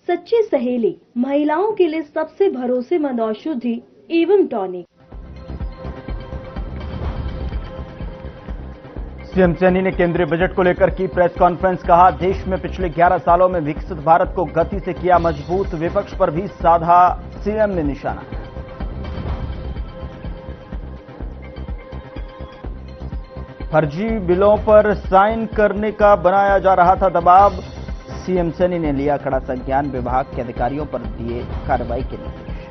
सच्ची सहेली, महिलाओं के लिए सबसे भरोसेमंद औषधि एवं टॉनिक। सीएम सैनी ने केंद्रीय बजट को लेकर की प्रेस कॉन्फ्रेंस। कहा, देश में पिछले 11 सालों में विकसित भारत को गति से किया मजबूत। विपक्ष पर भी साधा सीएम ने निशाना। फर्जी बिलों पर साइन करने का बनाया जा रहा था दबाव। सीएम सैनी ने लिया कड़ा संज्ञान। विभाग के अधिकारियों पर दिए कार्रवाई के निर्देश।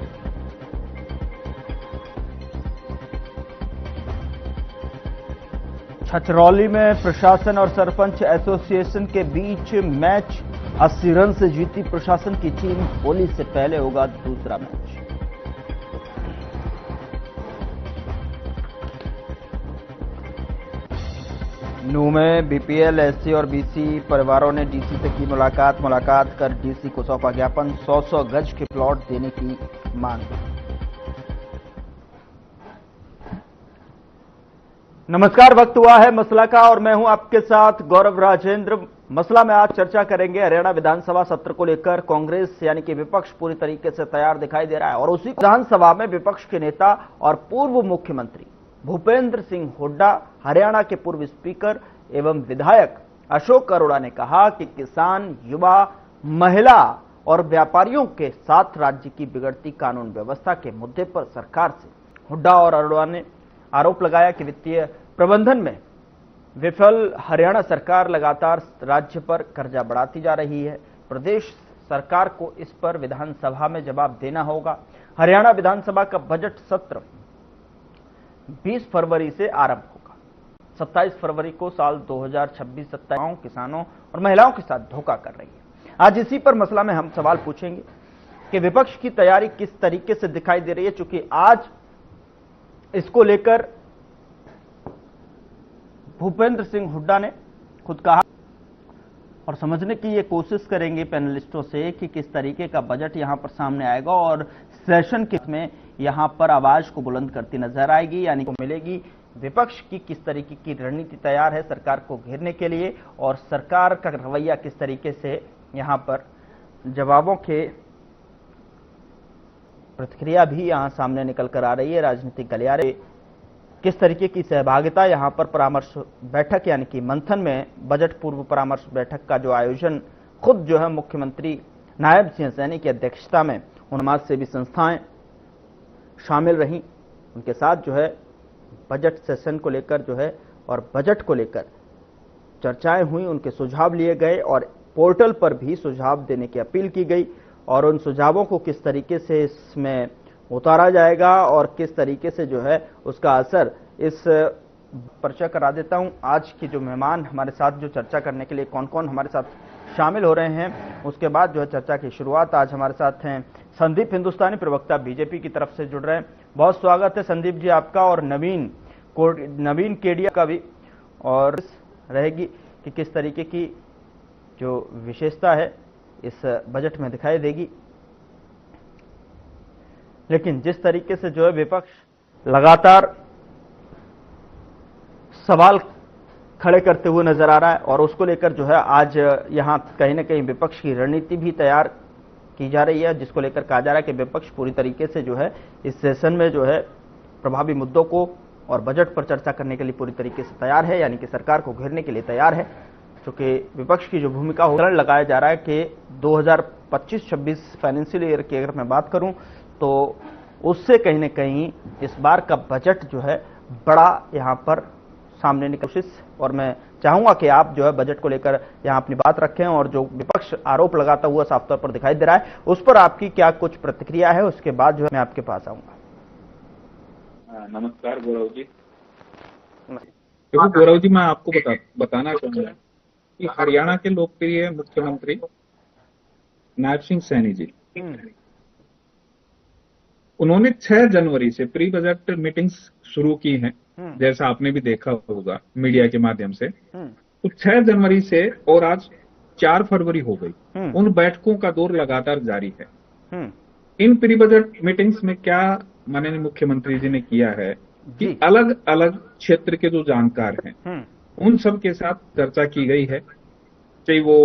छछरौली में प्रशासन और सरपंच एसोसिएशन के बीच मैच। 80 रन से जीती प्रशासन की टीम। होली से पहले होगा दूसरा मैच। नूह में बीपीएल, एससी और बीसी परिवारों ने डीसी से की मुलाकात कर डीसी को सौंपा ज्ञापन। 100 गज के प्लॉट देने की मांग। नमस्कार, वक्त हुआ है मसला का और मैं हूं आपके साथ गौरव राजेंद्र। मसला में आज चर्चा करेंगे हरियाणा विधानसभा सत्र को लेकर। कांग्रेस यानी कि विपक्ष पूरी तरीके से तैयार दिखाई दे रहा है और उसी विधानसभा में विपक्ष के नेता और पूर्व मुख्यमंत्री भूपेंद्र सिंह हुड्डा, हरियाणा के पूर्व स्पीकर एवं विधायक अशोक अरोड़ा ने कहा कि किसान, युवा, महिला और व्यापारियों के साथ राज्य की बिगड़ती कानून व्यवस्था के मुद्दे पर सरकार से हुड्डा और अरोड़ा ने आरोप लगाया कि वित्तीय प्रबंधन में विफल हरियाणा सरकार लगातार राज्य पर कर्जा बढ़ाती जा रही है। प्रदेश सरकार को इस पर विधानसभा में जवाब देना होगा। हरियाणा विधानसभा का बजट सत्र 20 फरवरी से आरंभ होगा। 27 फरवरी को साल 2026-27 किसानों और महिलाओं के साथ धोखा कर रही है। आज इसी पर मसला में हम सवाल पूछेंगे कि विपक्ष की तैयारी किस तरीके से दिखाई दे रही है, चूंकि आज इसको लेकर भूपेंद्र सिंह हुड्डा ने खुद कहा और समझने की ये कोशिश करेंगे पैनलिस्टों से कि किस तरीके का बजट यहां पर सामने आएगा और सेशन किस में यहां पर आवाज को बुलंद करती नजर आएगी, यानी को मिलेगी। विपक्ष की किस तरीके की रणनीति तैयार है सरकार को घेरने के लिए और सरकार का रवैया किस तरीके से यहां पर जवाबों के प्रतिक्रिया भी यहां सामने निकल कर आ रही है। राजनीतिक गलियारे किस तरीके की सहभागिता यहां पर परामर्श बैठक यानी कि मंथन में बजट पूर्व परामर्श बैठक का जो आयोजन खुद जो है मुख्यमंत्री नायब सिंह सैनी की अध्यक्षता में समाज सेवी संस्थाएं शामिल रहीं, उनके साथ जो है बजट सेशन को लेकर जो है और बजट को लेकर चर्चाएं हुई, उनके सुझाव लिए गए और पोर्टल पर भी सुझाव देने की अपील की गई और उन सुझावों को किस तरीके से इसमें उतारा जाएगा और किस तरीके से जो है उसका असर इस परिचय करा देता हूं। आज के जो मेहमान हमारे साथ जो चर्चा करने के लिए कौन कौन हमारे साथ शामिल हो रहे हैं, उसके बाद जो है चर्चा की शुरुआत। आज हमारे साथ हैं संदीप हिंदुस्तानी, प्रवक्ता बीजेपी की तरफ से जुड़ रहे हैं। बहुत स्वागत है संदीप जी आपका। और नवीन केडिया का भी और रहेगी कि किस तरीके की जो विशेषता है इस बजट में दिखाई देगी। लेकिन जिस तरीके से जो है विपक्ष लगातार सवाल खड़े करते हुए नजर आ रहा है और उसको लेकर जो है आज यहां कहीं ना कहीं विपक्ष की रणनीति भी तैयार की जा रही है, जिसको लेकर कहा जा रहा है कि विपक्ष पूरी तरीके से जो है इस सेशन में जो है प्रभावी मुद्दों को और बजट पर चर्चा करने के लिए पूरी तरीके से तैयार है, यानी कि सरकार को घेरने के लिए तैयार है। क्योंकि विपक्ष की जो भूमिका हो लगाया जा रहा है कि 2025-26 फाइनेंशियल ईयर की अगर मैं बात करूं तो उससे कहीं ना कहीं इस बार का बजट जो है बड़ा यहां पर सामने की कोशिश। और मैं चाहूंगा कि आप जो है बजट को लेकर यहां अपनी बात रखें और जो विपक्ष आरोप लगाता हुआ साफ तौर पर दिखाई दे रहा है उस पर आपकी क्या कुछ प्रतिक्रिया है, उसके बाद जो है मैं आपके पास आऊंगा। नमस्कार गौरव जी। देखो गौरव जी, मैं आपको बताना चाहूंगा कि हरियाणा के लोकप्रिय मुख्यमंत्री नायब सिंह सैनी जी, उन्होंने 6 जनवरी से प्री बजट मीटिंग्स शुरू की हैं, जैसा आपने भी देखा होगा मीडिया के माध्यम से। तो 6 जनवरी से और आज 4 फरवरी हो गई, उन बैठकों का दौर लगातार जारी है। इन प्री बजट मीटिंग्स में क्या माननीय मुख्यमंत्री जी ने किया है कि अलग अलग क्षेत्र के जो जानकार हैं उन सब के साथ चर्चा की गई है, चाहे वो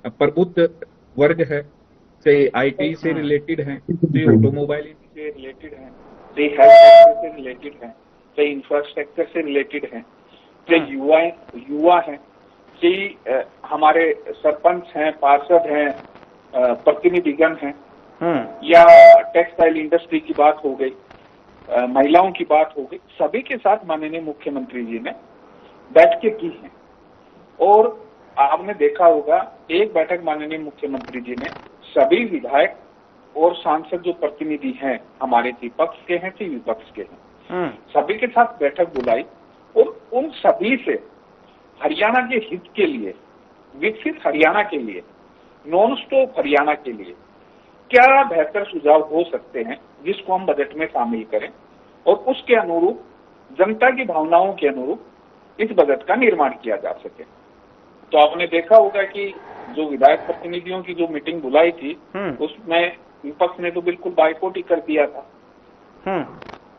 प्रबुद्ध वर्ग है, चाहे आईटी से रिलेटेड है, चाहे ऑटोमोबाइलिटी से रिलेटेड है, चाहे हेल्थ सेक्टर से रिलेटेड है, चाहे इंफ्रास्ट्रक्चर से रिलेटेड है, चाहे युवा है, चाहे हमारे सरपंच हैं, पार्षद हैं, प्रतिनिधिगण हैं, या टेक्सटाइल इंडस्ट्री की बात हो गई, महिलाओं की बात हो गई, सभी के साथ माननीय मुख्यमंत्री जी ने बैठकें की हैं। और आपने देखा होगा एक बैठक माननीय मुख्यमंत्री जी ने सभी विधायक और सांसद जो प्रतिनिधि हैं, हमारे विपक्ष के हैं कि विपक्ष के हैं, सभी के साथ बैठक बुलाई और उन सभी से हरियाणा के हित के लिए, विकसित हरियाणा के लिए, नॉन स्टॉप हरियाणा के लिए क्या बेहतर सुझाव हो सकते हैं जिसको हम बजट में शामिल करें और उसके अनुरूप, जनता की भावनाओं के अनुरूप इस बजट का निर्माण किया जा सके। तो आपने देखा होगा कि जो विधायक प्रतिनिधियों की जो मीटिंग बुलाई थी उसमें विपक्ष ने तो बिल्कुल बाइकआउट ही कर दिया था।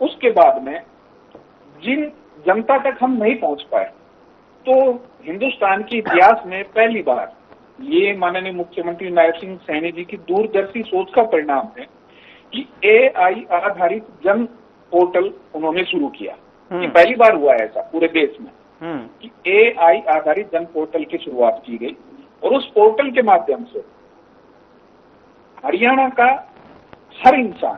उसके बाद में जिन जनता तक हम नहीं पहुंच पाए, तो हिंदुस्तान के इतिहास में पहली बार ये माननीय मुख्यमंत्री नायब सिंह सैनी जी की दूरदर्शी सोच का परिणाम है कि AI आधारित जन पोर्टल उन्होंने शुरू किया। ये पहली बार हुआ है ऐसा पूरे देश में कि AI आधारित जन पोर्टल की शुरुआत की गई और उस पोर्टल के माध्यम से हरियाणा का हर इंसान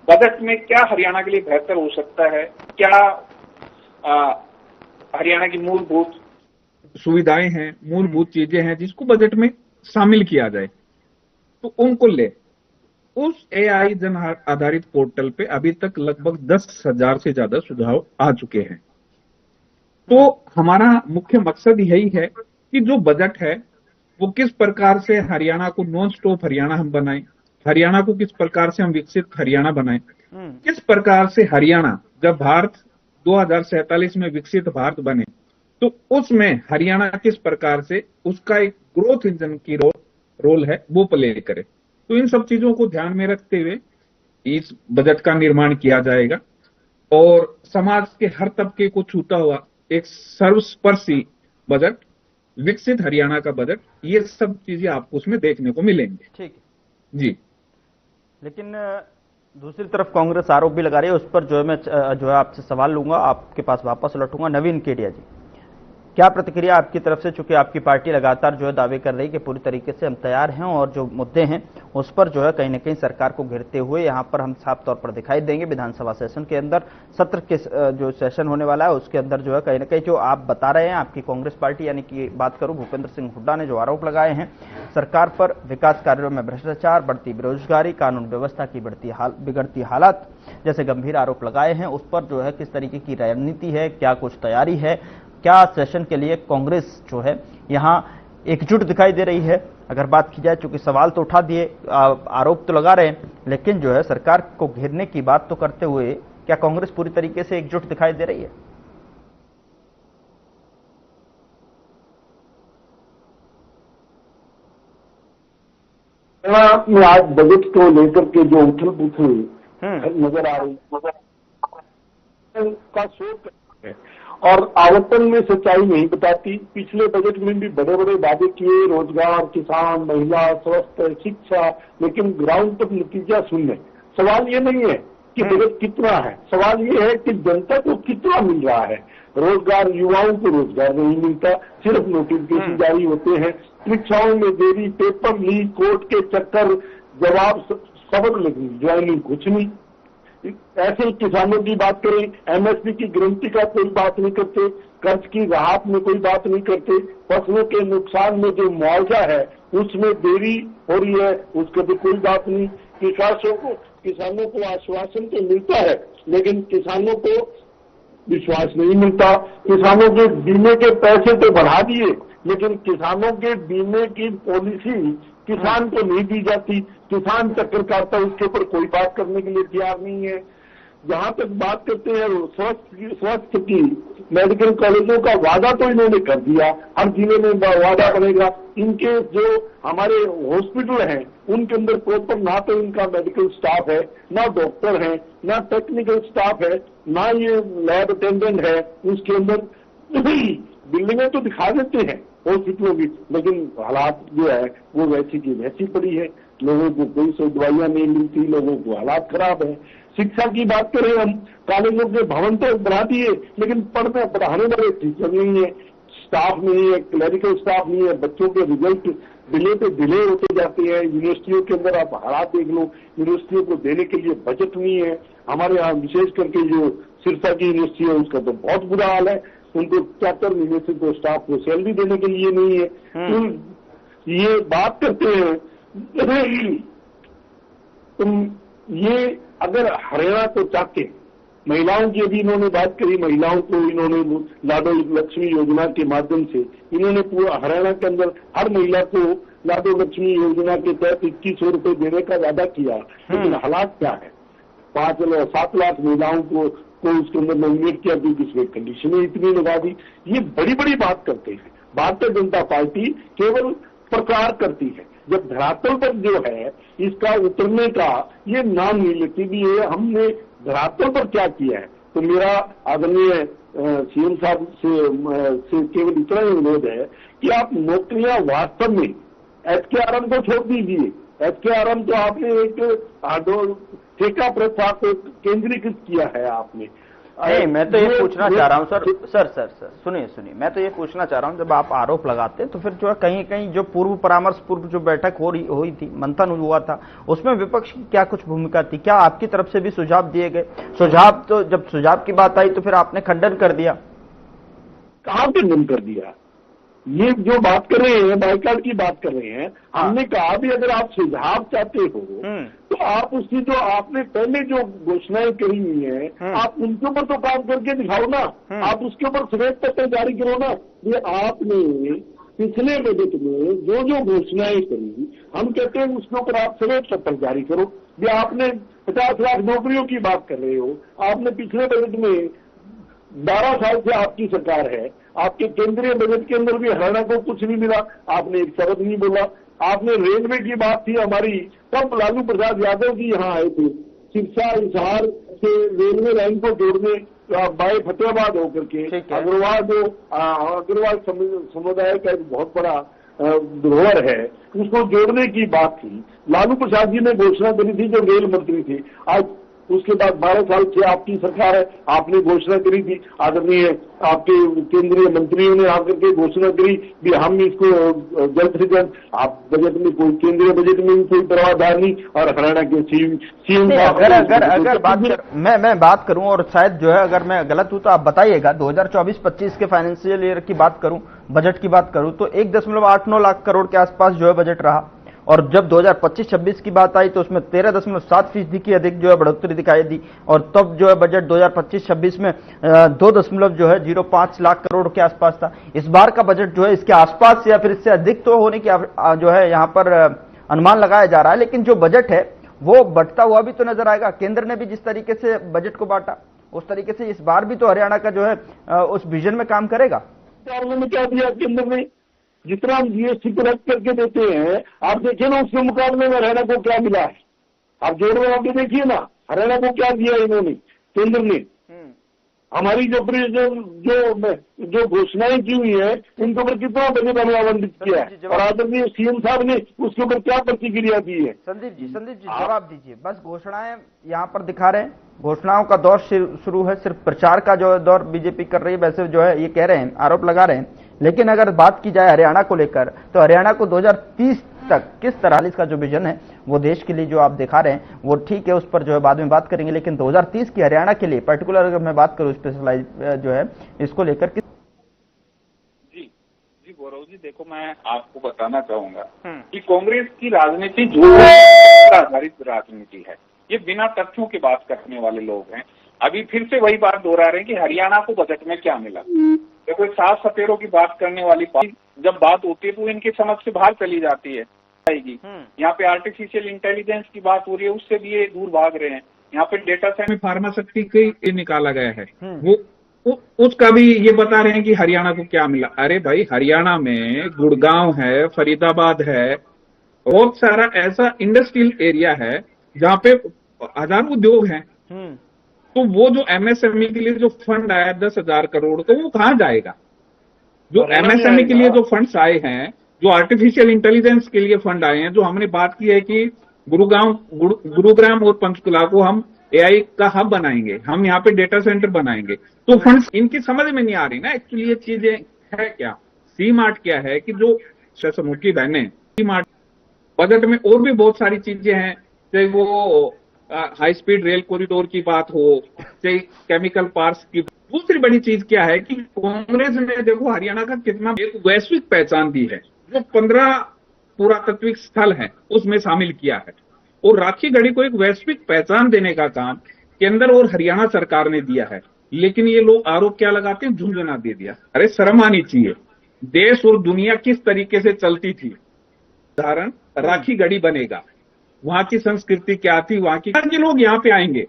बजट में क्या हरियाणा के लिए बेहतर हो सकता है, क्या हरियाणा की मूलभूत सुविधाएं हैं, मूलभूत चीजें हैं जिसको बजट में शामिल किया जाए, तो उनको ले उस AI जन आधारित पोर्टल पे अभी तक लगभग 10,000 से ज्यादा सुझाव आ चुके हैं। तो हमारा मुख्य मकसद यही है कि जो बजट है वो किस प्रकार से हरियाणा को नॉन स्टॉप हरियाणा हम बनाएं, हरियाणा को किस प्रकार से हम विकसित हरियाणा बनाएं, किस प्रकार से हरियाणा जब भारत 2047 में विकसित भारत बने तो उसमें हरियाणा किस प्रकार से उसका एक ग्रोथ इंजन की रोल है वो प्ले करे। तो इन सब चीजों को ध्यान में रखते हुए इस बजट का निर्माण किया जाएगा और समाज के हर तबके को छूता हुआ एक सर्वस्पर्शी बजट, विकसित हरियाणा का बजट, ये सब चीजें आपको उसमें देखने को मिलेंगे। ठीक है जी। लेकिन दूसरी तरफ कांग्रेस आरोप भी लगा रही है, उस पर जो है मैं जो है आपसे सवाल लूंगा, आपके पास वापस लौटूंगा। नवीन केडिया जी, क्या प्रतिक्रिया आपकी तरफ से, चूंकि आपकी पार्टी लगातार जो है दावे कर रही है कि पूरी तरीके से हम तैयार हैं और जो मुद्दे हैं उस पर जो है कहीं ना कहीं सरकार को घेरते हुए यहां पर हम साफ तौर पर दिखाई देंगे विधानसभा सेशन के अंदर, सत्र के जो सेशन होने वाला है उसके अंदर जो है कहीं ना कहीं जो आप बता रहे हैं आपकी कांग्रेस पार्टी, यानी कि बात करूं भूपेंद्र सिंह हुड्डा ने जो आरोप लगाए हैं सरकार पर विकास कार्यों में भ्रष्टाचार, बढ़ती बेरोजगारी, कानून व्यवस्था की बिगड़ती हालत जैसे गंभीर आरोप लगाए हैं, उस पर जो है किस तरीके की रणनीति है, क्या कुछ तैयारी है, क्या सेशन के लिए कांग्रेस जो है यहां एकजुट दिखाई दे रही है? अगर बात की जाए, चूंकि सवाल तो उठा दिए, आरोप तो लगा रहे हैं, लेकिन जो है सरकार को घेरने की बात तो करते हुए क्या कांग्रेस पूरी तरीके से एकजुट दिखाई दे रही है? में आज बजट को लेकर के जो उथल पुथल नजर आ रही का शोध है और आवंटन में सच्चाई नहीं बताती। पिछले बजट में भी बड़े बड़े वादे किए, रोजगार, किसान, महिला, स्वास्थ्य, शिक्षा, लेकिन ग्राउंड पर नतीजा शून्य। सवाल ये नहीं है कि बजट कितना है, सवाल ये है कि जनता को कितना मिल रहा है। रोजगार, युवाओं को रोजगार नहीं मिलता, सिर्फ नोटिफिकेशन जारी होते हैं, परीक्षाओं में देरी, पेपर लीक, कोर्ट के चक्कर, जवाब सबक लगी, ज्वाइनिंग कुछ नहीं। ऐसे किसानों की बात करें, MSP की गारंटी का कोई बात नहीं करते, कर्ज की राहत में कोई बात नहीं करते, फसलों के नुकसान में जो मुआवजा है उसमें देरी हो रही है, उसके भी कोई बात नहीं। किसानों को आश्वासन तो मिलता है लेकिन किसानों को विश्वास नहीं मिलता। किसानों के बीमे के पैसे तो बढ़ा दिए लेकिन किसानों के बीमे की पॉलिसी किसान को नहीं दी जाती। किसान चक्कर काटता है, उसके ऊपर कोई बात करने के लिए तैयार नहीं है। जहां तक बात करते हैं स्वास्थ्य की, मेडिकल कॉलेजों का वादा तो इन्होंने कर दिया, हर जिले में वादा बनेगा। इनके जो हमारे हॉस्पिटल हैं उनके अंदर प्रॉपर ना तो इनका मेडिकल स्टाफ है, ना डॉक्टर है, ना टेक्निकल स्टाफ है, ना ये लैब अटेंडेंट है। उसके अंदर बिल्डिंगें तो दिखा देते हैं हॉस्पिटलों की, लेकिन हालात जो है वो वैसी की वैसी पड़ी है। लोगों को कोई सौ दवाइयां नहीं मिलती, लोगों को हालात खराब है। शिक्षा की बात करें हम, कॉलेजों के भवन तो बना दिए, लेकिन पढ़ाने वाले टीचर नहीं है, स्टाफ नहीं है, क्लरिकल स्टाफ नहीं है, बच्चों के रिजल्ट डिले पे डिले होते जाते हैं। यूनिवर्सिटियों के अंदर आप हालात देख लो, यूनिवर्सिटियों को देने के लिए बजट नहीं है। हमारे यहाँ विशेष करके जो सिरसा की यूनिवर्सिटी है उसका तो बहुत बुरा हाल है, उनको 4 महीने से तो स्टाफ को सैलरी देने के लिए नहीं है। तो ये बात करते हैं, तुम ये अगर हरियाणा को चाहते, महिलाओं की अभी इन्होंने बात करी, महिलाओं को इन्होंने लाडो लक्ष्मी योजना के माध्यम से इन्होंने पूरा हरियाणा के अंदर हर महिला को लाडो लक्ष्मी योजना के तहत 2100 रुपए देने का वादा किया, लेकिन हालात क्या है? 7 लाख महिलाओं को उसके अंदर नॉमिनेट किया, क्योंकि इसमें कंडीशनें इतनी लगा दी। ये बड़ी बड़ी बात करते हैं। भारतीय जनता पार्टी केवल प्रचार करती है, जब धरातल पर जो है इसका उतरने का ये नाम नहीं लेती भी है। हमने धरातल पर क्या किया है? तो मेरा आदरणीय सीएम साहब से केवल इतना ही अनुरोध है कि आप नौकरियां वास्तव में एचकेआरएम को छोड़ दीजिए। एचकेआरएम तो आपने एक ठेका प्रथा को केंद्रीकृत किया है आपने। नहीं, मैं तो ये पूछना चाह रहा हूँ सर सुनिए, मैं तो ये पूछना चाह रहा हूँ, जब आप आरोप लगाते हैं तो फिर जो है कहीं कहीं जो पूर्व जो बैठक हुई थी, मंथन हुआ था, उसमें विपक्ष की क्या कुछ भूमिका थी? क्या आपकी तरफ से भी सुझाव दिए गए? सुझाव तो जब सुझाव की बात आई तो फिर आपने खंडन कर दिया। कहाँ खंडन कर दिया? ये जो बात कर रहे हैं, बाइकाट की बात कर रहे हैं, हमने कहा भी अगर आप सुझाव चाहते हो तो आप उसकी जो आपने पहले जो घोषणाएं करी हुई है आप उनके ऊपर तो काम करके दिखाओ ना। आप उसके ऊपर श्वेत पत्र जारी करो ना। ये आपने पिछले बजट में जो घोषणाएं करी, हम कहते हैं उसके ऊपर आप श्वेत पत्र जारी करो। ये आपने 50 लाख नौकरियों की बात कर रहे हो, आपने पिछले बजट में 12 साल से आपकी सरकार है, आपके केंद्रीय बजट के अंदर भी हरियाणा को कुछ नहीं मिला, आपने एक शब्द नहीं बोला। आपने रेलवे की बात थी हमारी, तब लालू प्रसाद यादव जी यहाँ आए थे, सिरसा हिसार से रेलवे लाइन को जोड़ने बाय फतेहाबाद होकर के। अग्रवाल समुदाय का एक बहुत बड़ा धरोहर है, उसको जोड़ने की बात थी। लालू प्रसाद जी ने घोषणा करी थी जो रेल मंत्री थे। आज उसके बाद 12 साल से आपकी सरकार है, आपने घोषणा करी थी, आदरणीय आपके केंद्रीय मंत्रियों ने आकर के घोषणा करी कि हम इसको जल्द से जल्द, आप बजट में कोई केंद्रीय बजट में भी कोई प्रावधान नहीं, और हरियाणा के सीएम अगर मैं बात करूं, और शायद जो है अगर मैं गलत हूं तो आप बताइएगा, 2024-25 के फाइनेंशियल ईयर की बात करूं, बजट की बात करूं तो 1.89 लाख करोड़ के आसपास जो है बजट रहा, और जब 2025-26 की बात आई तो उसमें 13.7% की अधिक जो है बढ़ोतरी दिखाई दी, और तब जो है बजट 2025-26 में 2.05 लाख करोड़ के आसपास था। इस बार का बजट जो है इसके आसपास या फिर इससे अधिक तो होने की जो है यहाँ पर अनुमान लगाया जा रहा है, लेकिन जो बजट है वो बढ़ता हुआ भी तो नजर आएगा। केंद्र ने भी जिस तरीके से बजट को बांटा उस तरीके से इस बार भी तो हरियाणा का जो है उस विजन में काम करेगा। क्या दिया केंद्र ने? जितना हम जीएसटी को रद्द करके देते हैं, आप देखिए ना उसके मुकाबले में हरियाणा को क्या मिला है। आप जोड़ में आप देखिए ना हरियाणा को क्या दिया इन्होंने, केंद्र ने। हमारी जो घोषणाएं की हुई है उनके ऊपर कितना बजट हमने आवंटित किया है, और आदरणीय सीएम साहब ने उसके ऊपर क्या प्रतिक्रिया दी है? संदीप जी जवाब दीजिए। बस घोषणाएं यहाँ पर दिखा रहे हैं, घोषणाओं का दौर शुरू है, सिर्फ प्रचार का जो दौर बीजेपी कर रही है, वैसे जो है ये कह रहे हैं, आरोप लगा रहे हैं। लेकिन अगर बात की जाए हरियाणा को लेकर तो हरियाणा को 2030 तक किस तरह इसका जो विजन है वो देश के लिए जो आप दिखा रहे हैं वो ठीक है, उस पर जो है बाद में बात करेंगे, लेकिन 2030 की हरियाणा के लिए पर्टिकुलर अगर मैं बात करूं स्पेशलाइज जो है इसको लेकर जी गौरव जी, देखो मैं आपको बताना चाहूंगा कि कांग्रेस की राजनीति झूठ पर आधारित राजनीति है। ये बिना तथ्यों की बात करने वाले लोग हैं। अभी फिर से वही बात दोहरा रहे हैं कि हरियाणा को बजट में क्या मिला। देखो सात सपेरों की बात करने वाली बात जब बात होती है तो इनकी समझ से बाहर चली जाती है। यहाँ पे आर्टिफिशियल इंटेलिजेंस की बात हो रही है, उससे भी ये दूर भाग रहे हैं। यहाँ पे डेटा साइंस फार्मास्यूटिकल निकाला गया है, वो उसका भी ये बता रहे हैं कि हरियाणा को क्या मिला। अरे भाई, हरियाणा में गुड़गांव है, फरीदाबाद है, बहुत सारा ऐसा इंडस्ट्रियल एरिया है जहाँ पे हजारों उद्योग हैं। तो वो जो एमएसएमई के लिए जो फंड आया 10,000 करोड़, तो वो कहाँ जाएगा? जो एमएसएमई के लिए जो फंड्स आए हैं, जो आर्टिफिशियल इंटेलिजेंस के लिए फंड आए हैं, जो हमने बात की है कि गुरुग्राम और पंचकुला को हम एआई का हब बनाएंगे, हम यहाँ पे डेटा सेंटर बनाएंगे, तो फंड्स इनकी समझ में नहीं आ रही ना एक्चुअली ये चीजें है क्या। सी मार्ट क्या है कि जो समूह बहने सी मार्ट बजट में और भी बहुत सारी चीजें हैं, चाहे वो हाई स्पीड रेल कॉरिडोर की बात हो, चाहे केमिकल पार्क्स की। दूसरी बड़ी चीज क्या है कि कांग्रेस ने देखो हरियाणा का कितना एक वैश्विक पहचान दी है, जो 15 पुरातत्विक स्थल है उसमें शामिल किया है, और राखीगढ़ी को एक वैश्विक पहचान देने का काम केंद्र और हरियाणा सरकार ने दिया है। लेकिन ये लोग आरोप क्या लगाते हैं, झुंझुना दे दिया। अरे शर्म आनी चाहिए। देश और दुनिया किस तरीके से चलती थी, उदाहरण राखीगढ़ी बनेगा, वहां की संस्कृति क्या थी, वहां के लोग यहाँ पे आएंगे।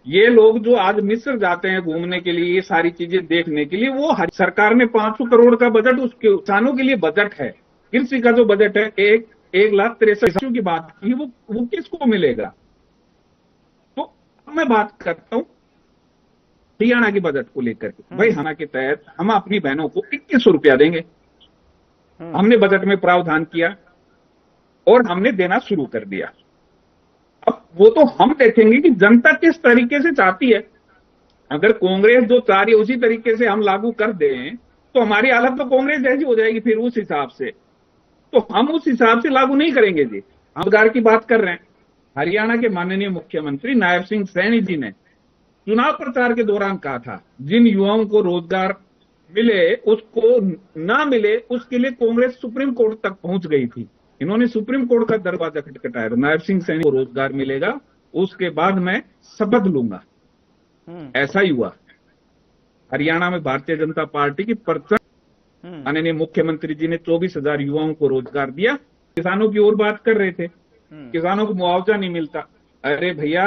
ये लोग जो आज मिस्र जाते हैं घूमने के लिए, ये सारी चीजें देखने के लिए, वो सरकार ने 500 करोड़ का बजट उसके किसानों के लिए बजट है। कृषि का जो बजट है 1,63,000 की बात की, वो किसको मिलेगा। तो मैं बात करता हूं हरियाणा के बजट को लेकर के। भाई हरियाणा के तहत हम अपनी बहनों को 2100 रुपया देंगे, हमने बजट में प्रावधान किया और हमने देना शुरू कर दिया। अब वो तो हम देखेंगे कि जनता किस तरीके से चाहती है। अगर कांग्रेस जो चाह रही है उसी तरीके से हम लागू कर दें तो हमारी हालत तो कांग्रेस जैसी हो जाएगी फिर उस हिसाब से, तो हम उस हिसाब से लागू नहीं करेंगे जी। हम रोजगार की बात कर रहे हैं। हरियाणा के माननीय मुख्यमंत्री नायब सिंह सैनी जी ने चुनाव प्रचार के दौरान कहा था, जिन युवाओं को रोजगार मिले उसको ना मिले उसके लिए कांग्रेस सुप्रीम कोर्ट तक पहुंच गई थी। इन्होंने सुप्रीम कोर्ट का दरवाजा खटखटाया, नायब सिंह सैनी को रोजगार मिलेगा, उसके बाद मैं शपथ लूंगा। ऐसा ही हुआ। हरियाणा में भारतीय जनता पार्टी की परचम माननीय मुख्यमंत्री जी ने 24,000 युवाओं को रोजगार दिया। किसानों की ओर बात कर रहे थे, किसानों को मुआवजा नहीं मिलता। अरे भैया,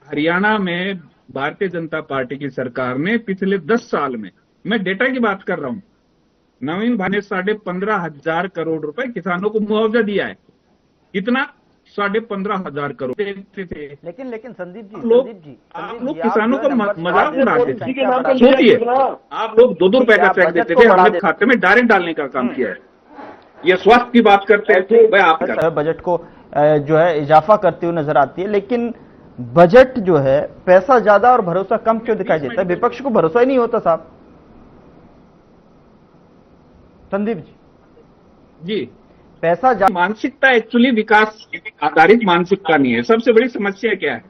हरियाणा में भारतीय जनता पार्टी की सरकार ने पिछले 10 साल में, मैं डेटा की बात कर रहा हूं, नवीन भाई ने 15,500 करोड़ रुपए किसानों को मुआवजा दिया है। कितना? 15,500 करोड़ देते थे। लेकिन संदीप जी, आप लोग किसानों का मजाक उड़ाते थे। सोचिए, आप लोग 2-2 रुपए का चेक देते थे, हमने खाते में डायरेक्ट डालने का काम किया है। ये स्वास्थ्य की बात करते हैं, भाई आप बजट को जो है इजाफा करते हुए नजर आती है, लेकिन बजट जो है पैसा ज्यादा और भरोसा कम क्यों दिखाई देता है? विपक्ष को भरोसा ही नहीं होता साहब। संदीप जी, पैसा मानसिकता एक्चुअली विकास आधारित मानसिकता नहीं है। सबसे बड़ी समस्या क्या है?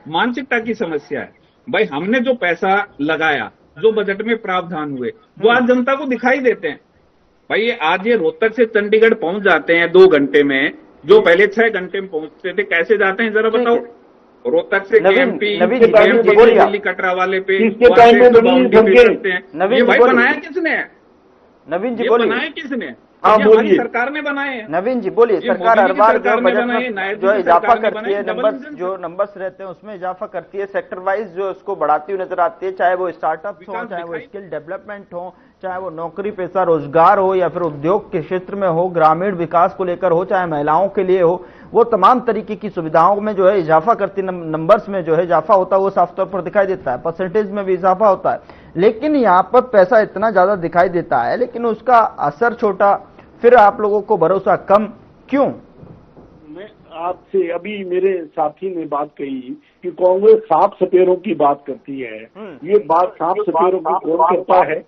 मानसिकता की समस्या है। भाई हमने जो पैसा लगाया, जो बजट में प्रावधान हुए, वो आज जनता को दिखाई देते हैं। भाई ये आज ये रोहतक से चंडीगढ़ पहुंच जाते हैं 2 घंटे में, जो पहले 6 घंटे में पहुंचते थे। कैसे जाते हैं जरा बताओ? रोहतक से दिल्ली कटरा वाले पे करते हैं। ये भाई बनाया किसने? नवीन जी बोलिए, बनाए किसने? हमारी सरकार ने बनाए हैं। नवीन जी बोलिए। सरकार हर बार जो बजट जो इजाफा करती है, नंबर्स रहते हैं उसमें इजाफा करती है, सेक्टर वाइज जो उसको बढ़ाती हुई नजर आती है, चाहे वो स्टार्टअप हो, चाहे वो स्किल डेवलपमेंट हो, चाहे वो नौकरी पेशा रोजगार हो, या फिर उद्योग के क्षेत्र में हो, ग्रामीण विकास को लेकर हो, चाहे महिलाओं के लिए हो, वो तमाम तरीके की सुविधाओं में जो है इजाफा करती, नंबर्स में जो है इजाफा होता है, वो साफ तौर पर दिखाई देता है, परसेंटेज में भी इजाफा होता है। लेकिन यहाँ पर पैसा इतना ज्यादा दिखाई देता है, लेकिन उसका असर छोटा, फिर आप लोगों को भरोसा कम क्यों? मैं आपसे अभी मेरे साथी ने बात कही कि कांग्रेस साफ सपेरों की बात करती है। ये बात साफ सपेरों की कौन करता है?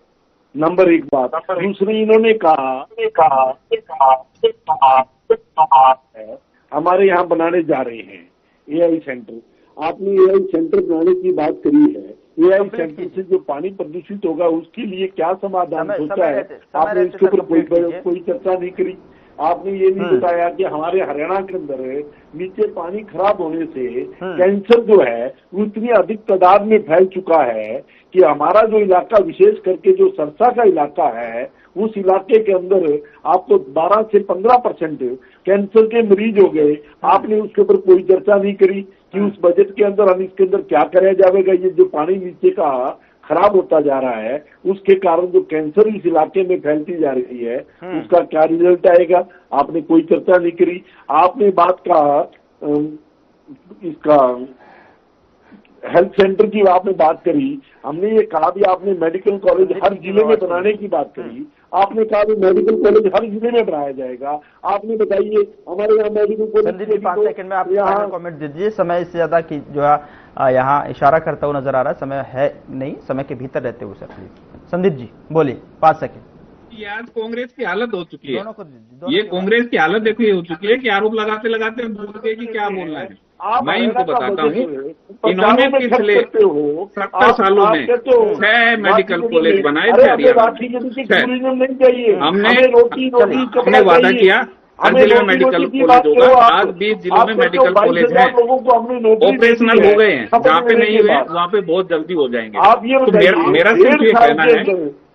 नंबर 1 बात। दूसरी, इन्होंने कहा हमारे यहाँ बनाने जा रहे हैं एआई सेंटर। आपने एआई सेंटर बनाने की बात करी है। एआई सेंटर से जो पानी प्रदूषित होगा उसके लिए क्या समाधान सोचा है? आपने इसके ऊपर कोई चर्चा नहीं करी। आपने ये नहीं बताया कि हमारे हरियाणा के अंदर नीचे पानी खराब होने से कैंसर जो है वो इतनी अधिक तादाद में फैल चुका है कि हमारा जो इलाका, विशेष करके जो सरसा का इलाका है, उस इलाके के अंदर आपको 12 से 15% कैंसर के मरीज हो गए। आपने उसके ऊपर कोई चर्चा नहीं करी कि उस बजट के अंदर हम इसके अंदर क्या कराया जाएगा। ये जो पानी नीचे का खराब होता जा रहा है, उसके कारण जो कैंसर इस इलाके में फैलती जा रही है, उसका क्या रिजल्ट आएगा? आपने कोई चर्चा नहीं करी। आपने बात कहा इसका हेल्थ सेंटर की आपने बात करी, हमने ये कहा भी आपने मेडिकल कॉलेज हर जिले में बनाने की बात करी, आपने कहा भी मेडिकल कॉलेज हर जिले में बनाया जाएगा। आपने बताइए हमारे यहाँ medical college. Sandeep ji 5 second में आप यहाँ कॉमेंट दीजिए, समय इससे ज्यादा की जो है यहाँ इशारा करता हुआ नजर आ रहा है, समय है नहीं, समय के भीतर रहते हुए सर प्लीज। संदीप जी बोलिए 5 सेकंड। ये आज कांग्रेस की हालत हो चुकी है, ये कांग्रेस की हालत देखिए हो चुकी है कि आरोप लगाते लगाते भूल गए कि क्या बोलना है। मैं इनको बताता हूँ, इन्होंने पिछले 70 सालों में 6 मेडिकल कॉलेज बनाए थे हरियाणा में। हमने वादा किया हर जिले में मेडिकल कॉलेज होगा, आज 20 जिलों में मेडिकल कॉलेज है, ऑपरेशनल हो गए हैं, जहाँ पे नहीं हुए वहाँ पे बहुत जल्दी हो जाएंगे। तो मेरा सिर्फ ये कहना है कि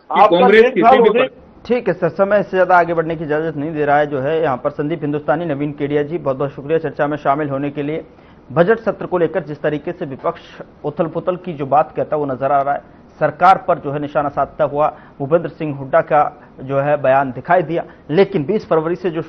कांग्रेस किसी भी। ठीक है सर, समय इससे ज्यादा आगे बढ़ने की इजाजत नहीं दे रहा है जो है यहाँ पर। संदीप हिंदुस्तानी, नवीन केडिया जी बहुत बहुत शुक्रिया चर्चा में शामिल होने के लिए। बजट सत्र को लेकर जिस तरीके से विपक्ष उथल पुथल की जो बात कहता है वो नजर आ रहा है, सरकार पर जो है निशाना साधता हुआ भूपेंद्र सिंह हुड्डा का जो है बयान दिखाई दिया। लेकिन 20 फरवरी से जो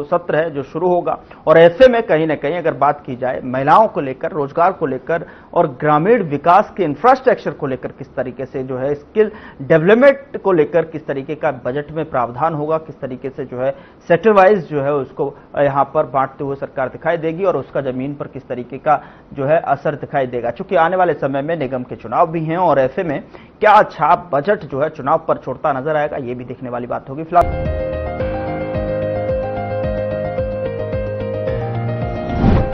सत्र है जो शुरू होगा, और ऐसे में कहीं ना कहीं अगर बात की जाए महिलाओं को लेकर, रोजगार को लेकर और ग्रामीण विकास के इंफ्रास्ट्रक्चर को लेकर किस तरीके से जो है स्किल डेवलपमेंट को लेकर किस तरीके का बजट में प्रावधान होगा, किस तरीके से जो है सेक्टर वाइज जो है उसको यहाँ पर बांटते हुए सरकार दिखाई देगी और उसका जमीन पर किस तरीके का जो है असर दिखाई देगा। चूंकि आने वाले समय में निगम के चुनाव भी हैं और ऐसे में क्या छाप बजट जो है चुनाव पर छोड़ता नजर आएगा, ये भी देखने वाली बात होगी। फिलहाल